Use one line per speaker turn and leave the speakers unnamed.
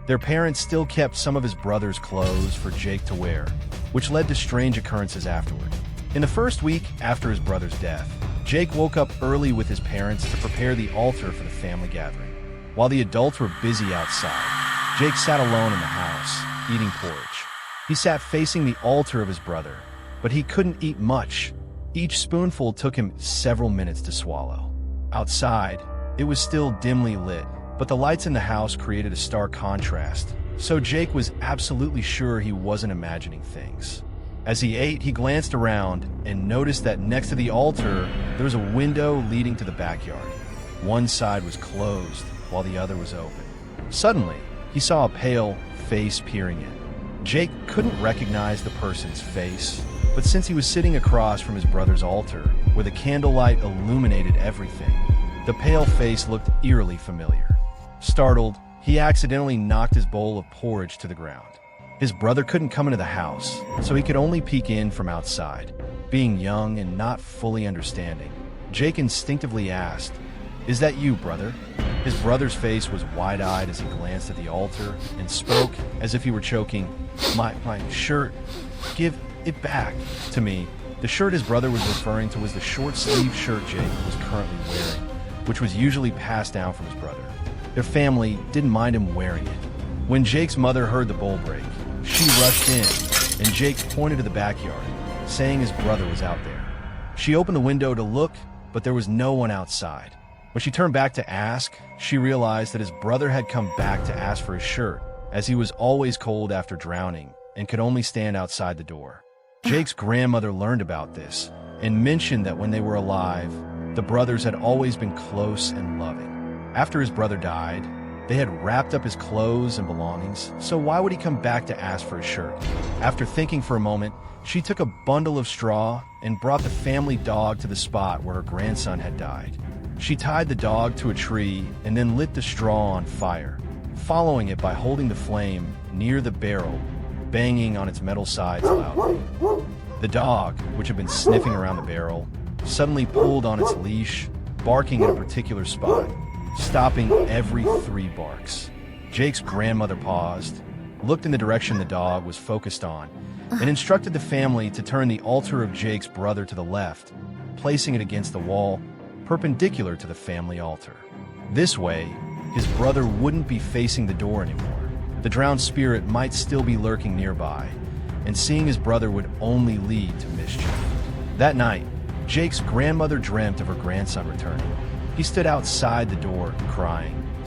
Their parents still kept some of his brother's clothes for Jake to wear, which led to strange occurrences afterward. In the first week after his brother's death, Jake woke up early with his parents to prepare the altar for the family gathering. While the adults were busy outside, Jake sat alone in the house, eating porridge. He sat facing the altar of his brother, but he couldn't eat much. Each spoonful took him several minutes to swallow. Outside, it was still dimly lit, but the lights in the house created a stark contrast, so Jake was absolutely sure he wasn't imagining things. As he ate, he glanced around and noticed that next to the altar, there was a window leading to the backyard. One side was closed, while the other was open. Suddenly, he saw a pale face peering in. Jake couldn't recognize the person's face, but since he was sitting across from his brother's altar, where the candlelight illuminated everything, the pale face looked eerily familiar. Startled, he accidentally knocked his bowl of porridge to the ground. His brother couldn't come into the house, so he could only peek in from outside. Being young and not fully understanding, Jake instinctively asked, "Is that you, brother?" His brother's face was wide-eyed as he glanced at the altar and spoke as if he were choking, My shirt, give it back to me." The shirt his brother was referring to was the short-sleeved shirt Jake was currently wearing, which was usually passed down from his brother. Their family didn't mind him wearing it. When Jake's mother heard the bowl break, she rushed in, and Jake pointed to the backyard, saying his brother was out there. She opened the window to look, but there was no one outside. When she turned back to ask, she realized that his brother had come back to ask for his shirt, as he was always cold after drowning and could only stand outside the door. Jake's grandmother learned about this and mentioned that when they were alive, the brothers had always been close and loving. After his brother died, they had wrapped up his clothes and belongings, so why would he come back to ask for his shirt? After thinking for a moment, she took a bundle of straw and brought the family dog to the spot where her grandson had died. She tied the dog to a tree and then lit the straw on fire, following it by holding the flame near the barrel, banging on its metal sides loudly. The dog, which had been sniffing around the barrel, suddenly pulled on its leash, barking at a particular spot, stopping every 3 barks. Jake's grandmother paused, looked in the direction the dog was focused on, and instructed the family to turn the altar of Jake's brother to the left, placing it against the wall, perpendicular to the family altar. This way, his brother wouldn't be facing the door anymore. The drowned spirit might still be lurking nearby, and seeing his brother would only lead to mischief. That night, Jake's grandmother dreamt of her grandson returning. He stood outside the door, crying,